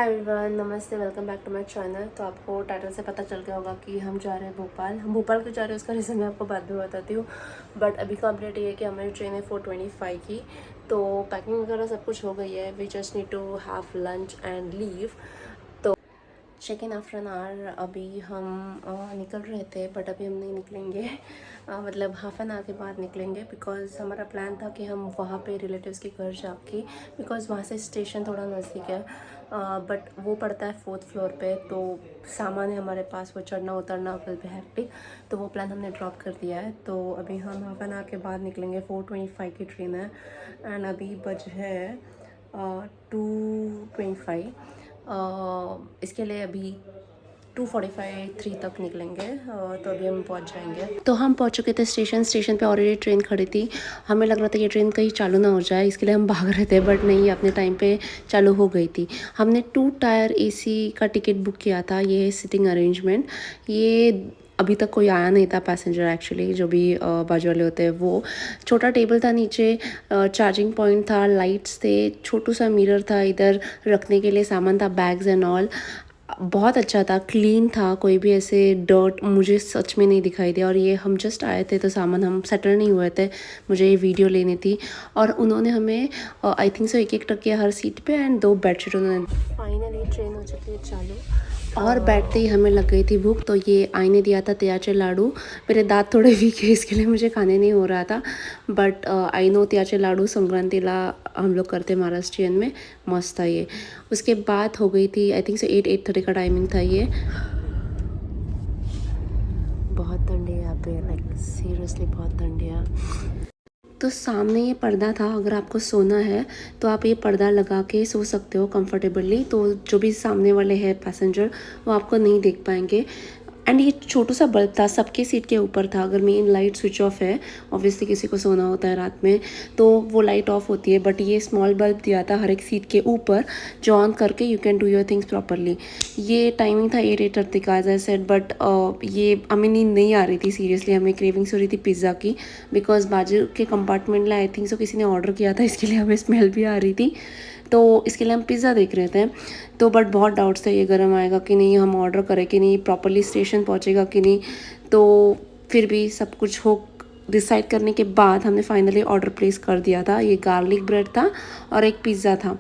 हाय everyone, नमस्ते, welcome back to my channel. तो आपको टाइटल से पता चल गया होगा कि हम जा रहे हैं भोपाल। हम भोपाल क्यों जा रहे हैं उसका रीज़न मैं आपको बाद में बताती हूँ। बट अभी का अपडेट ये है कि हमारी ट्रेन है 4:25 की। तो पैकिंग वगैरह सब कुछ हो गई है। We just need to have lunch and leave. Check in after an hour. अभी हम निकल रहे थे बट अभी हम नहीं निकलेंगे। मतलब हाफ एन आवर के बाद निकलेंगे बिकॉज़ हमारा प्लान था कि हम वहाँ पे रिलेटिव्स के घर जाके, बिकॉज़ वहाँ से स्टेशन थोड़ा नज़दीक है। बट वो पड़ता है 4th फ्लोर पे, तो सामान है हमारे पास, वो चढ़ना उतरना विल बी हेक्टिक। तो वो प्लान हमने ड्रॉप कर दिया है। तो अभी हम हाफ एन आवर के बाद निकलेंगे। 4:25 की ट्रेन है एंड अभी बज है 2:25। इसके लिए अभी 2:45 3 तक निकलेंगे। तो अभी हम पहुंच जाएंगे। तो हम पहुंच चुके थे स्टेशन पे ऑलरेडी ट्रेन खड़ी थी। हमें लग रहा था ये ट्रेन कहीं चालू ना हो जाए, इसके लिए हम भाग रहे थे, बट नहीं, अपने टाइम पे चालू हो गई थी। हमने 2 टायर एसी का टिकट बुक किया था। ये है सिटिंग अरेंजमेंट। ये अभी तक कोई आया नहीं था पैसेंजर, एक्चुअली जो भी बाजू वाले होते हैं वो। छोटा टेबल था नीचे, चार्जिंग पॉइंट था, लाइट्स थे, छोटू सा मिरर था, इधर रखने के लिए सामान था, बैग्स एंड ऑल। बहुत अच्छा था, क्लीन था, कोई भी ऐसे डर्ट मुझे सच में नहीं दिखाई दिया। और ये हम जस्ट आए थे तो सामान हम सेटल नहीं हुए थे, मुझे ये वीडियो लेनी थी। और उन्होंने हमें आई थिंक सो एक रख किया हर सीट पे एंड 2 बेडशीट उन्होंने। फाइनली ट्रेन हो चुकी है चालू और बैठते ही हमें लग गई थी भूख। तो ये आईने दिया था त्याचे लाडू। मेरे दांत थोड़े वीक है, इसके लिए मुझे खाने नहीं हो रहा था। बट आई नो त्याचे लाडू संक्रांतीला हम लोग करते महाराष्ट्रियन में, मस्त था ये। उसके बाद हो गई थी आई थिंक से 8:30 का टाइमिंग था ये। बहुत ठंडी है यहाँ पे, लाइक सीरियसली बहुत ठंडी है। तो सामने ये पर्दा था, अगर आपको सोना है तो आप ये पर्दा लगा के सो सकते हो कंफर्टेबली। तो जो भी सामने वाले हैं पैसेंजर वो आपको नहीं देख पाएंगे। एंड ये छोटू सा बल्ब था, सबके सीट के ऊपर था। अगर मेन लाइट स्विच ऑफ है, ऑब्वियसली किसी को सोना होता है रात में तो वो लाइट ऑफ होती है, बट ये स्मॉल बल्ब दिया था हर एक सीट के ऊपर, जो ऑन करके you can do your things properly. ये टाइमिंग था 8:30 का एज आई सेड। बट ये हमें नींद नहीं आ रही थी सीरियसली, हमें क्रेविंग्स हो रही थी पिज़्ज़ा की, बिकॉज बाजू के कंपार्टमेंट में आई थिंक सो किसी ने ऑर्डर किया था, इसके लिए हमें स्मेल भी आ रही थी। तो इसके लिए हम पिज़्ज़ा देख रहे थे। तो बट बहुत डाउट्स थे, ये गर्म आएगा कि नहीं, हम ऑर्डर करें कि नहीं, प्रॉपरली स्टेशन पहुंचेगा कि नहीं। तो फिर भी सब कुछ हो डिसाइड करने के बाद हमने फाइनली ऑर्डर प्लेस कर दिया था। ये गार्लिक ब्रेड था और एक पिज़्ज़ा था।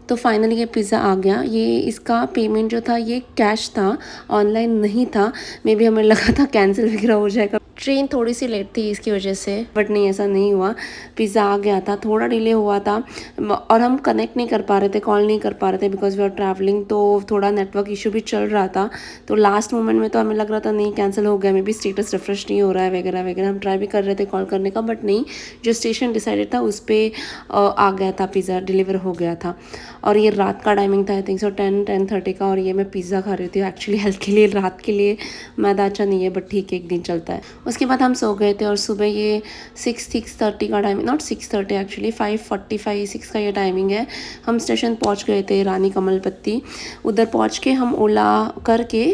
तो फाइनली ये पिज़्ज़ा आ गया। ये इसका पेमेंट जो था ये कैश था, ऑनलाइन नहीं था। मे बी हमें लगा था कैंसिल वगैरह हो जाएगा, ट्रेन थोड़ी सी लेट थी इसकी वजह से, बट नहीं, ऐसा नहीं हुआ। पिज़्ज़ा आ गया था, थोड़ा डिले हुआ था और हम कनेक्ट नहीं कर पा रहे थे, कॉल नहीं कर पा रहे थे बिकॉज वी आर ट्रैवलिंग। तो थोड़ा नेटवर्क इशू भी चल रहा था। तो लास्ट मोमेंट में तो हमें लग रहा था नहीं कैंसिल हो गया, मे बी स्टेटस रिफ्रेश नहीं हो रहा है वगैरह वगैरह। हम ट्राई भी कर रहे थे कॉल करने का, बट नहीं, जो स्टेशन डिसाइडेड था उस पर आ गया था, पिज़्ज़ा डिलीवर हो गया था। और ये रात का टाइमिंग था आई थिंक सो 10-10:30 का। और ये मैं पिज़्ज़ा खा रही थी एक्चुअली हेल्थ के लिए, रात के लिए मैदा अच्छा नहीं है, बट ठीक है, एक दिन चलता है। उसके बाद हम सो गए थे और सुबह ये 6:30 का टाइमिंग, नॉट 6:30 एक्चुअली 5:45 6 का ये टाइमिंग है। हम स्टेशन पहुंच गए थे रानी कमलपत्ती। उधर पहुंच के हम ओला करके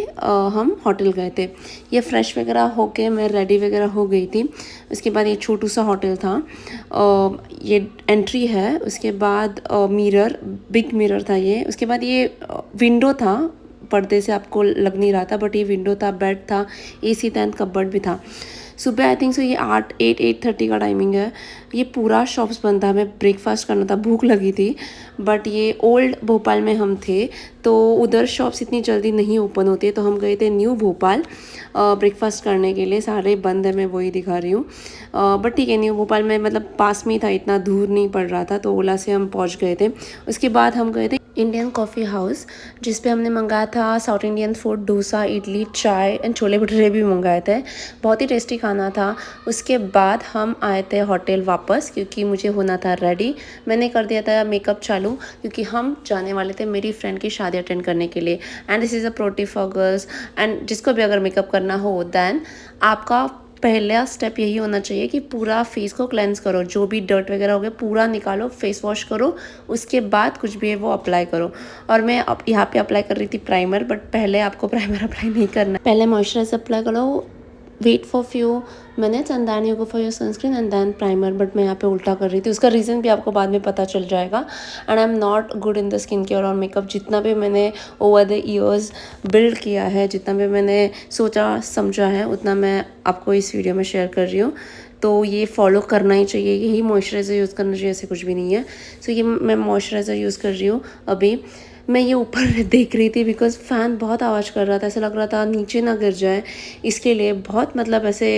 हम होटल गए थे। ये फ्रेश वगैरह होके मैं रेडी वगैरह हो गई थी। उसके बाद ये छोटू सा होटल था, ये एंट्री है। उसके बाद मिरर, बिग मिरर था ये। उसके बाद ये विंडो था, पर्दे से आपको लग नहीं रहा था बट ये विंडो था, बेड था, एसी था, कपबोर्ड भी था। सुबह आई थिंक सो ये 8:30 का टाइमिंग है। ये पूरा शॉप्स बंद था, हमें ब्रेकफास्ट करना था, भूख लगी थी। बट ये ओल्ड भोपाल में हम थे तो उधर शॉप्स इतनी जल्दी नहीं ओपन होती, तो हम गए थे न्यू भोपाल ब्रेकफास्ट करने के लिए। सारे बंद है, मैं वही दिखा रही हूँ। बट ठीक है, न्यू भोपाल में मतलब पास में ही था, इतना दूर नहीं पड़ रहा था, तो ओला से हम पहुँच गए थे। उसके बाद हम गए थे इंडियन कॉफ़ी हाउस, जिस पे हमने मंगाया था south Indian food, dosa, idli, चाय एंड छोले भटूरे भी मंगाए थे। बहुत ही टेस्टी खाना था। उसके बाद हम आए थे होटल वापस, क्योंकि मुझे होना था रेडी। मैंने कर दिया था मेकअप चालू, क्योंकि हम जाने वाले थे मेरी फ्रेंड की शादी अटेंड करने के लिए। And this is a pro tip for girls, and जिसको भी अगर मेकअप करना हो दैन आपका पहला स्टेप यही होना चाहिए कि पूरा फेस को क्लेंस करो, जो भी डर्ट वगैरह हो गया पूरा निकालो, फेस वॉश करो, उसके बाद कुछ भी है वो अप्लाई करो। और मैं अब यहाँ पे अप्लाई कर रही थी प्राइमर, बट पहले आपको प्राइमर अप्लाई नहीं करना, पहले मॉइस्चराइजर अप्लाई करो, wait for few minutes and then you go for your sunscreen and then primer. But मैं यहाँ पे उल्टा कर रही थी, उसका रीज़न भी आपको बाद में पता चल जाएगा। And I am not good in the skin care और मेकअप। जितना भी मैंने ओवर द ईयर्स बिल्ड किया है, जितना भी मैंने सोचा समझा है, उतना मैं आपको इस वीडियो में शेयर कर रही हूँ। तो ये फॉलो करना ही चाहिए, यही मॉइस्चराइज़र यूज़ करना चाहिए, ऐसे कुछ भी नहीं है। सो ये मैं मॉइस्चराइज़र यूज़ कर रही हूँ अभी। मैं ये ऊपर देख रही थी बिकॉज़ फ़ैन बहुत आवाज़ कर रहा था, ऐसा लग रहा था नीचे ना गिर जाए, इसके लिए बहुत मतलब ऐसे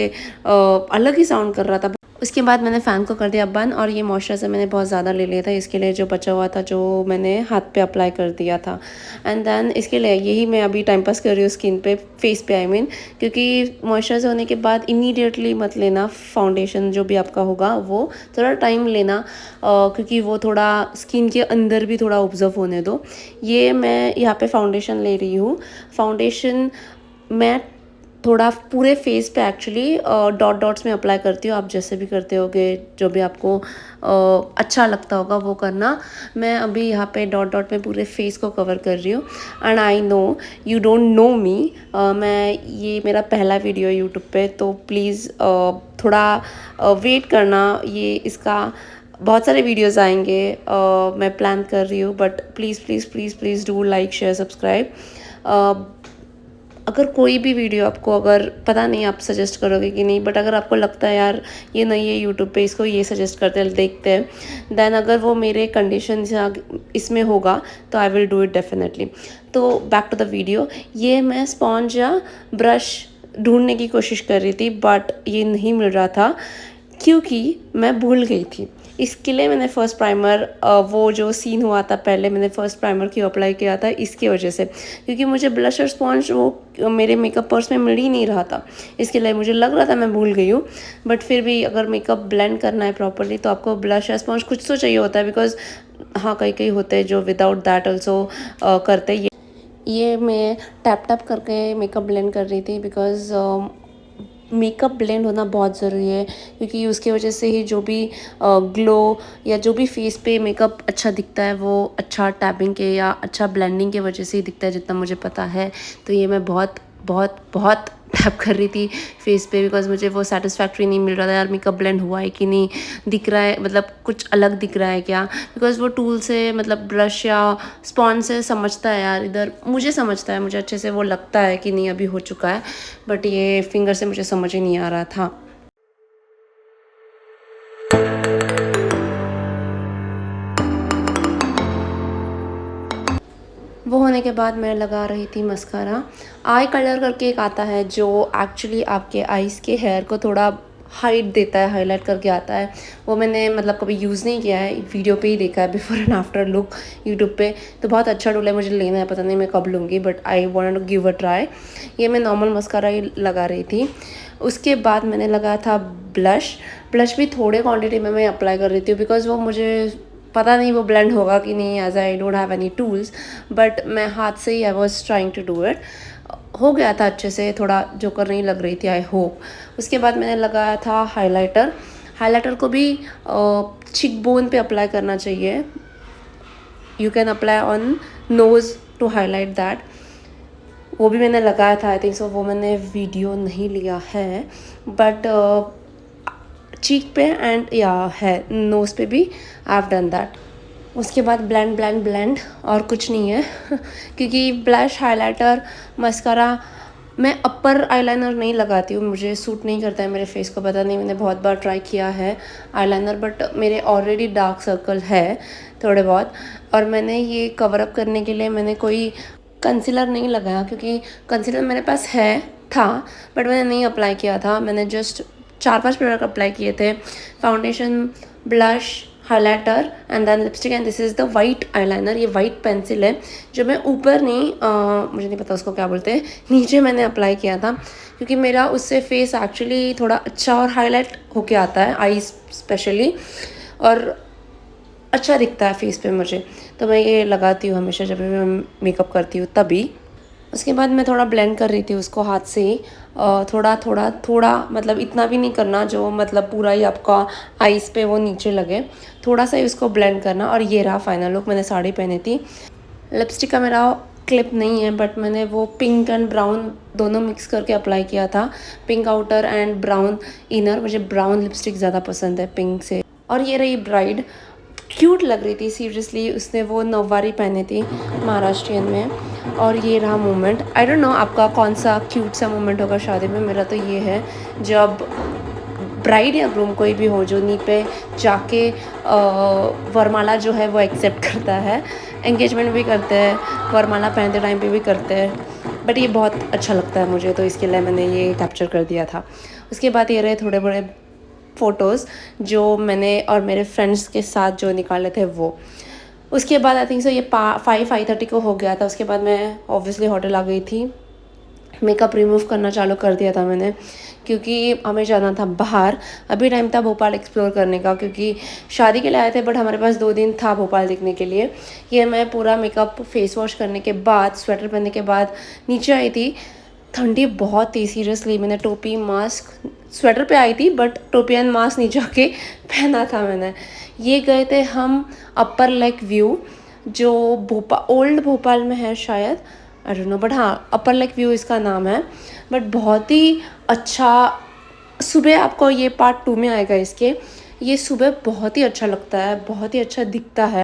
अलग ही साउंड कर रहा था। उसके बाद मैंने फ़ैन को कर दिया बंद और ये मॉइस्चराइज़र मैंने बहुत ज़्यादा ले लिया था, इसके लिए जो बचा हुआ था जो मैंने हाथ पे अप्लाई कर दिया था। एंड देन इसके लिए यही मैं अभी टाइम पास कर रही हूँ स्किन पे, फेस पे आई मीन, क्योंकि मॉइस्चराइज़र होने के बाद इमीडिएटली मत लेना फाउंडेशन जो भी आपका होगा, वो थोड़ा टाइम लेना, क्योंकि वो थोड़ा स्किन के अंदर भी थोड़ा ऑब्जर्व होने दो। ये मैं यहाँ पे फाउंडेशन ले रही हूँ। फाउंडेशन मैं थोड़ा पूरे फेस पे एक्चुअली डॉट डॉट्स में अप्लाई करती हूँ। आप जैसे भी करते होगे, जो भी आपको अच्छा लगता होगा वो करना। मैं अभी यहाँ पे डॉट डॉट में पूरे फेस को कवर कर रही हूँ। And I know you don't know me, मैं ये मेरा पहला वीडियो है यूट्यूब पे, तो प्लीज़ थोड़ा वेट करना। ये इसका बहुत सारे वीडियोस आएंगे, मैं प्लान कर रही हूँ, but please please please please do like share subscribe. अगर कोई भी वीडियो आपको, अगर पता नहीं आप सजेस्ट करोगे कि नहीं, बट अगर आपको लगता है यार ये नहीं है यूट्यूब पे, इसको ये सजेस्ट करते हैं, देखते हैं, देन अगर वो मेरे कंडीशन इसमें होगा तो I will do it definitely. तो बैक टू द वीडियो, ये मैं स्पॉन्ज या ब्रश ढूंढने की कोशिश कर रही थी, बट ये नहीं मिल रहा था क्योंकि मैं भूल गई थी। इसके लिए मैंने फ़र्स्ट प्राइमर, वो जो सीन हुआ था पहले, मैंने फ़र्स्ट प्राइमर क्यों अप्लाई किया था, इसकी वजह से, क्योंकि मुझे ब्लश और स्पॉन्ज वो मेरे मेकअप पर्स में मिल ही नहीं रहा था। इसके लिए मुझे लग रहा था मैं भूल गई हूँ, बट फिर भी अगर मेकअप ब्लेंड करना है प्रॉपरली तो आपको ब्लश या स्पॉन्ज कुछ तो चाहिए होता है, बिकॉज हाँ कई कई होते हैं जो विदाउट दैट ऑल्सो करते हैं। ये मैं टैप टैप करके मेकअप ब्लेंड कर रही थी, बिकॉज मेकअप ब्लेंड होना बहुत ज़रूरी है, क्योंकि उसकी वजह से ही जो भी ग्लो या जो भी फेस पे मेकअप अच्छा दिखता है, वो अच्छा टैपिंग के या अच्छा ब्लेंडिंग के वजह से ही दिखता है, जितना मुझे पता है। तो ये मैं बहुत बहुत बहुत टैप कर रही थी फेस पे, बिकॉज मुझे वो सेटिस्फैक्ट्री नहीं मिल रहा था यार, मेकअप ब्लेंड हुआ है कि नहीं, दिख रहा है, मतलब कुछ अलग दिख रहा है क्या, बिकॉज वो टूल से, मतलब ब्रश या स्पॉन्ज से समझता है यार, इधर मुझे समझता है, मुझे अच्छे से वो लगता है कि नहीं अभी हो चुका है, बट ये फिंगर से मुझे समझ ही नहीं आ रहा था। वो होने के बाद मैं लगा रही थी मस्कारा। आई कलर करके एक आता है जो एक्चुअली आपके आईज़ के हेयर को थोड़ा हाइट देता है, हाईलाइट करके आता है। वो मैंने मतलब कभी यूज़ नहीं किया है, वीडियो पे ही देखा है, before and after look YouTube पे। तो बहुत अच्छा टूल है, मुझे लेना है, पता नहीं मैं कब लूँगी, but I want to give a try. ये मैं नॉर्मल मस्कारा ही लगा रही थी। उसके बाद मैंने लगाया था ब्लश। ब्लश भी थोड़े क्वान्टिटी में मैं अप्लाई कर रही थी, बिकॉज़ वो मुझे पता नहीं वो ब्लेंड होगा कि नहीं, as I don't have any tools, but मैं हाथ से ही I was trying to do it. हो गया था अच्छे से, थोड़ा जोकर नहीं लग रही थी, आई होप। उसके बाद मैंने लगाया था हाइलाइटर। हाइलाइटर को भी चिक बोन पे अप्लाई करना चाहिए। You can apply on nose to highlight that. वो भी मैंने लगाया था, आई थिंक सो, वो मैंने वीडियो नहीं लिया है, बट चीक पे एंड या है नोज़ पे भी आई हैव डन दैट। उसके बाद ब्लेंड ब्लेंड ब्लेंड, और कुछ नहीं है क्योंकि ब्लश, हाइलाइटर, मस्कारा, मैं अपर आईलाइनर नहीं लगाती हूँ, मुझे सूट नहीं करता है मेरे फेस को, पता नहीं, मैंने बहुत बार ट्राई किया है आईलाइनर, बट मेरे ऑलरेडी डार्क सर्कल है थोड़े बहुत, और मैंने ये कवर अप करने के लिए मैंने कोई कंसीलर नहीं लगाया, क्योंकि कंसीलर मेरे पास था, बट मैंने नहीं अप्लाई किया था। मैंने जस्ट 4-5 प्रोडक्ट अप्लाई किए थे, foundation, blush, highlighter and then lipstick, and this is the white eyeliner. ये वाइट पेंसिल है जो मैं ऊपर नहीं, मुझे नहीं पता उसको क्या बोलते हैं, नीचे मैंने अप्लाई किया था, क्योंकि मेरा उससे फेस एक्चुअली थोड़ा अच्छा और हाईलाइट होके आता है, आईज स्पेशली, और अच्छा दिखता है फेस पे मुझे। तो मैं ये लगाती हूँ हमेशा जब भी मैं मेकअप करती हूँ तभी। उसके बाद मैं थोड़ा ब्लेंड कर रही थी उसको हाथ से ही, थोड़ा थोड़ा थोड़ा, मतलब इतना भी नहीं करना जो मतलब पूरा ही आपका आईज पे वो नीचे लगे, थोड़ा सा ही उसको ब्लेंड करना। और ये रहा फाइनल लुक। मैंने साड़ी पहनी थी। लिपस्टिक का मेरा क्लिप नहीं है, बट मैंने वो पिंक एंड ब्राउन दोनों मिक्स करके अप्लाई किया था। Pink outer and brown inner. मुझे ब्राउन लिपस्टिक ज़्यादा पसंद है पिंक से। और ये रही ब्राइड, क्यूट लग रही थी सीरियसली। उसने वो नौवारी पहनी थी महाराष्ट्रियन में। और ये रहा मोमेंट। आई डोंट नो आपका कौन सा क्यूट सा मोमेंट होगा शादी में। मेरा तो ये है जब ब्राइड या ग्रूम कोई भी हो जो नी पे जाके वरमाला जो है वो एक्सेप्ट करता है। एंगेजमेंट भी करते हैं, वरमाला पहनते टाइम पे भी करते हैं, बट ये बहुत अच्छा लगता है मुझे, तो इसके लिए मैंने ये कैप्चर कर दिया था। उसके बाद ये रहे थोड़े बड़े फ़ोटोज़ जो मैंने और मेरे फ्रेंड्स के साथ जो निकाले थे वो। उसके बाद आई थिंक सो ये 5:30 को हो गया था। उसके बाद मैं ऑब्वियसली होटल आ गई थी। मेकअप रिमूव करना चालू कर दिया था मैंने, क्योंकि हमें जाना था बाहर। अभी टाइम था भोपाल एक्सप्लोर करने का, क्योंकि शादी के लिए आए थे बट हमारे पास 2 दिन था भोपाल देखने के लिए। ये मैं पूरा मेकअप फेस वॉश करने के बाद, स्वेटर पहनने के बाद नीचे आई थी। ठंडी बहुत थी सीरियसली। मैंने टोपी मास्क, स्वेटर पे आई थी बट टोपी एंड मास्क नीचे आके पहना था मैंने। ये गए थे हम अपर लेक व्यू, जो ओल्ड भोपाल में है शायद, आई डोंट नो, बट हाँ अपर लेक व्यू इसका नाम है। बट बहुत ही अच्छा, सुबह आपको ये पार्ट 2 में आएगा इसके। ये सुबह बहुत ही अच्छा लगता है, बहुत ही अच्छा दिखता है।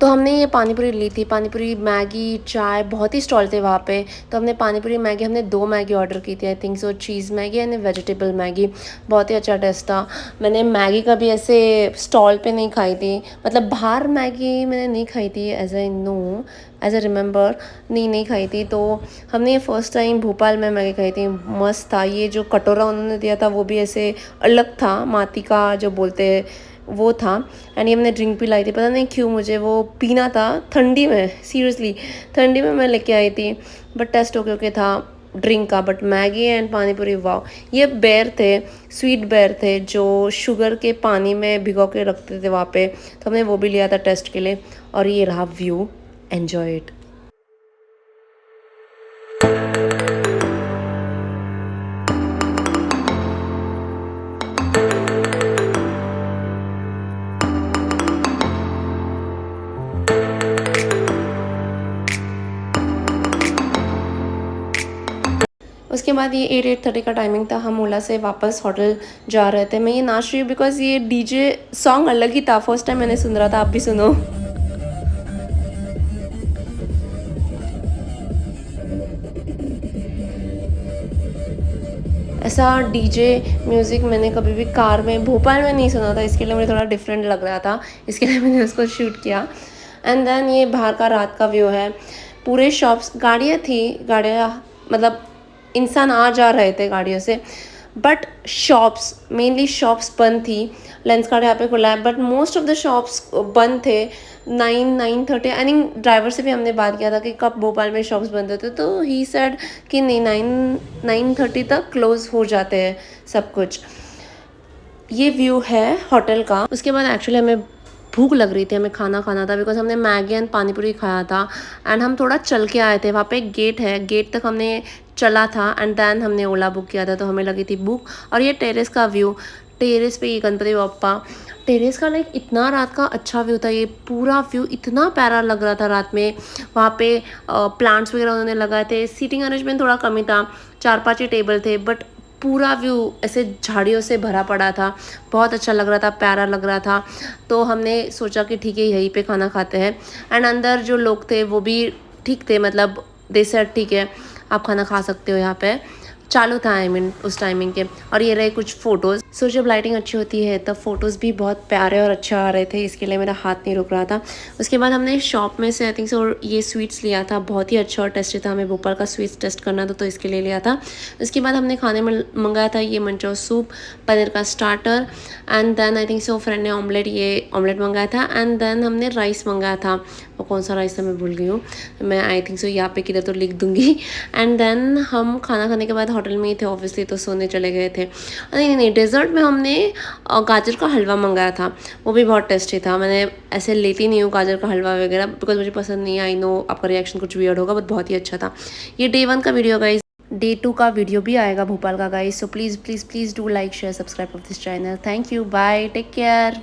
तो हमने ये पानीपुरी ली थी, पानीपुरी, मैगी, चाय, बहुत ही स्टॉल थे वहाँ पे। तो हमने पानीपुरी, मैगी, हमने 2 मैगी ऑर्डर की थी आई think so, cheese Maggi and vegetable Maggi. बहुत ही अच्छा टेस्ट था। मैंने मैगी कभी ऐसे स्टॉल पे नहीं खाई थी, मतलब बाहर मैगी मैंने नहीं खाई थी, as I know, as I remember, नहीं खाई थी। तो हमने ये फर्स्ट टाइम भोपाल में मैगी खाई थी, मस्त था। ये जो कटोरा उन्होंने दिया था वो भी ऐसे अलग था, माटी का जो बोलते हैं वो था। एंड ये मैंने ड्रिंक भी लाई थी, पता नहीं क्यों मुझे वो पीना था ठंडी में, सीरियसली ठंडी में मैं लेके आई थी। बट टेस्ट ओके था ड्रिंक का। बट मैगी एंड पानीपुरी, वाह। ये बेर थे, स्वीट बेर थे जो शुगर के पानी में भिगो के रखते थे वहाँ पे, तो हमने वो भी लिया था टेस्ट के लिए। और ये रहा व्यू, एन्जॉय इट। उसके बाद ये 8:30 का टाइमिंग था। हम ओला से वापस होटल जा रहे थे। मैं ये नाच रही हूँ बिकॉज ये डीजे सॉन्ग अलग ही था, फर्स्ट टाइम मैंने सुन रहा था, आप भी सुनो। ऐसा डीजे म्यूज़िक मैंने कभी भी कार में भोपाल में नहीं सुना था, इसके लिए मुझे थोड़ा डिफरेंट लग रहा था, इसके लिए मैंने उसको शूट किया। एंड देन ये बाहर का रात का व्यू है। पूरे शॉप्स, गाड़ियाँ थी, गाड़ियाँ मतलब इंसान आ जा रहे थे गाड़ियों से, बट शॉप्स, मेनली शॉप्स बंद थी। लेंस कार्ड यहाँ पे खुला है but most of the shops बंद थे। 9-9:30, आई थिंक ड्राइवर से भी हमने बात किया था कि कब भोपाल में शॉप्स बंद होते, तो ही सेड कि नहीं, 9-9:30 तक क्लोज हो जाते हैं सब कुछ। ये व्यू है होटल का। उसके बाद एक्चुअली हमें भूख लग रही थी, हमें खाना खाना था बिकॉज हमने मैगी एंड पानीपुरी खाया था। एंड हम थोड़ा चल के आए थे, वहाँ पे एक गेट है, गेट तक हमने चला था एंड देन हमने ओला बुक किया था, तो हमें लगी थी भूख। और ये टेरेस का व्यू, टेरेस पे ये गणपति बप्पा, टेरेस का लाइक इतना रात का अच्छा व्यू था। ये पूरा व्यू इतना प्यारा लग रहा था रात में। वहाँ पे प्लांट्स वगैरह उन्होंने लगाए थे। सीटिंग अरेंजमेंट थोड़ा कमी था, 4-5 ही टेबल थे, बट पूरा व्यू ऐसे झाड़ियों से भरा पड़ा था। बहुत अच्छा लग रहा था, प्यारा लग रहा था। तो हमने सोचा कि ठीक है यहीं पे खाना खाते हैं। एंड अंदर जो लोग थे वो भी ठीक थे, मतलब दे सेड ठीक है आप खाना खा सकते हो, यहाँ पे चालू था आई मीन उस टाइमिंग के। और ये रहे कुछ फ़ोटोज़। सो जब लाइटिंग अच्छी होती है तब फ़ोटोज़ भी बहुत प्यारे और अच्छे आ रहे थे, इसके लिए मेरा हाथ नहीं रुक रहा था। उसके बाद हमने शॉप में से आई थिंक सो ये स्वीट्स लिया था, बहुत ही अच्छा और टेस्टी था। हमें भोपाल का स्वीट्स टेस्ट करना था तो इसके लिए लिया था। उसके बाद हमने खाने में मंगाया था ये मंचो सूप, पनीर का starter, and then I think so friend ने ऑमलेट, ये ऑमलेट मंगाया था। एंड देन हमने राइस मंगाया था, वो कौन सा राइस था मैं भूल गई हूँ, मैं आई थिंक सो यहाँ पे किधर तो लिख दूँगी। एंड देन हम खाना खाने के बाद होटल में ही थे ऑब्वियसली, तो सोने चले गए थे। नहीं, डेजर्ट में हमने गाजर का हलवा मंगाया था, वो भी बहुत टेस्टी था। मैंने ऐसे लेती नहीं हूँ गाजर का हलवा वगैरह बिकॉज मुझे पसंद नहीं है। आई नो आपका रिएक्शन कुछ वियर्ड होगा, बट बहुत ही अच्छा था। ये डे 1 का वीडियो गाइस, डे 2 का वीडियो भी आएगा भोपाल का guys. So please please please do like, share, subscribe of this channel. Thank you, bye, take care.